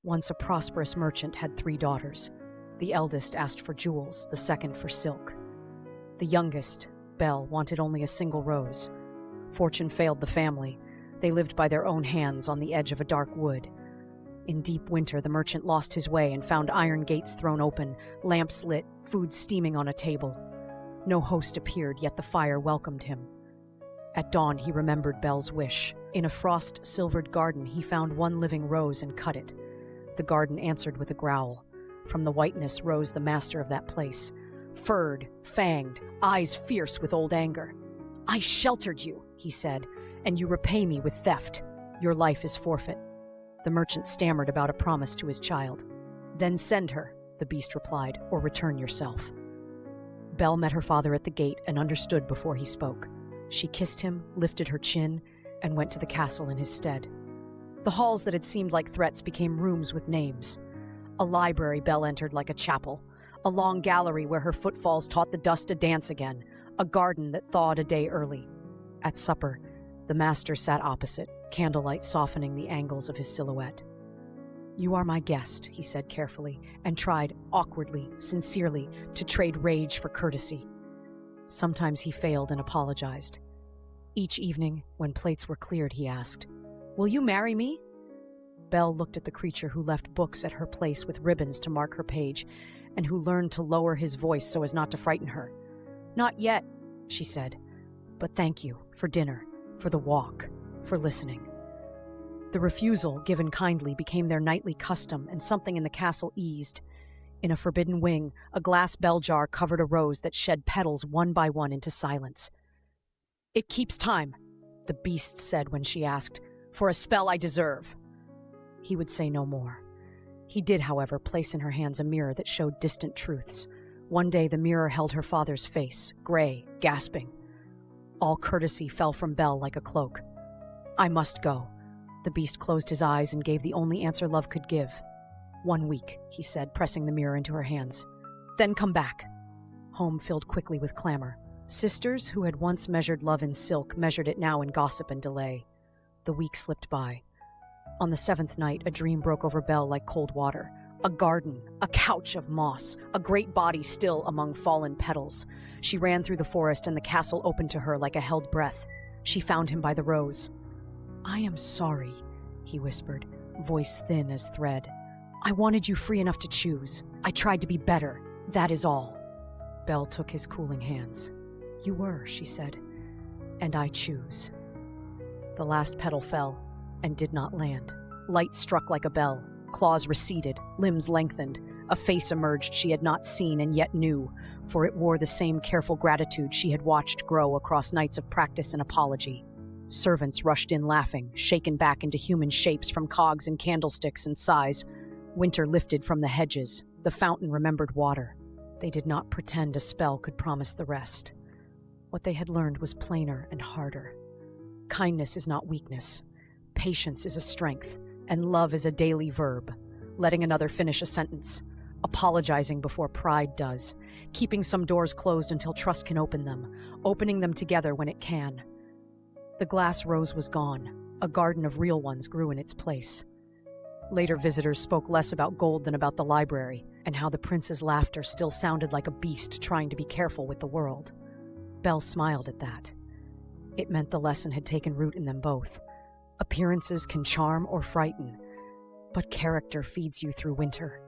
Once a prosperous merchant had 3 daughters. The eldest asked for jewels, the second for silk. The youngest, Belle, wanted only a single rose. Fortune failed the family. They lived by their own hands on the edge of a dark wood. In deep winter, the merchant lost his way and found iron gates thrown open, lamps lit, food steaming on a table. No host appeared, yet the fire welcomed him. At dawn, he remembered Belle's wish. In a frost-silvered garden, he found one living rose and cut it. The garden answered with a growl. From the whiteness rose the master of that place, furred, fanged, eyes fierce with old anger. "I sheltered you," he said, "and you repay me with theft. Your life is forfeit." The merchant stammered about a promise to his child. "Then send her," the beast replied, "or return yourself." Belle met her father at the gate and understood before he spoke. She kissed him, lifted her chin, and went to the castle in his stead. The halls that had seemed like threats became rooms with names. A library Belle entered like a chapel, a long gallery where her footfalls taught the dust to dance again, a garden that thawed a day early. At supper, the master sat opposite, candlelight softening the angles of his silhouette. "You are my guest," he said carefully, and tried, awkwardly, sincerely, to trade rage for courtesy. Sometimes he failed and apologized. Each evening, when plates were cleared, he asked, "Will you marry me?" Belle looked at the creature who left books at her place with ribbons to mark her page, and who learned to lower his voice so as not to frighten her. "Not yet," she said, "but thank you for dinner, for the walk, for listening." The refusal, given kindly, became their nightly custom, and something in the castle eased. In a forbidden wing, a glass bell jar covered a rose that shed petals one by one into silence. "It keeps time," the beast said when she asked, "for a spell I deserve." He would say no more. He did, however, place in her hands a mirror that showed distant truths. One day the mirror held her father's face, gray, gasping. All courtesy fell from Belle like a cloak. "I must go." The beast closed his eyes and gave the only answer love could give. "1 week," he said, pressing the mirror into her hands. "Then come back." Home filled quickly with clamor. Sisters who had once measured love in silk measured it now in gossip and delay. The week slipped by. On the 7th night, a dream broke over Belle like cold water. A garden, a couch of moss, a great body still among fallen petals. She ran through the forest and the castle opened to her like a held breath. She found him by the rose. "I am sorry," he whispered, voice thin as thread. "I wanted you free enough to choose. I tried to be better. That is all." Belle took his cooling hands. "You were," she said, "and I choose." The last petal fell and did not land. Light struck like a bell. Claws receded, limbs lengthened. A face emerged she had not seen and yet knew, for it wore the same careful gratitude she had watched grow across nights of practice and apology. Servants rushed in laughing, shaken back into human shapes from cogs and candlesticks and sighs. Winter lifted from the hedges. The fountain remembered water. They did not pretend a spell could promise the rest. What they had learned was plainer and harder. Kindness is not weakness. Patience is a strength, and love is a daily verb. Letting another finish a sentence. Apologizing before pride does. Keeping some doors closed until trust can open them. Opening them together when it can. The glass rose was gone. A garden of real ones grew in its place. Later visitors spoke less about gold than about the library, and how the prince's laughter still sounded like a beast trying to be careful with the world. Belle smiled at that. It meant the lesson had taken root in them both. Appearances can charm or frighten, but character feeds you through winter.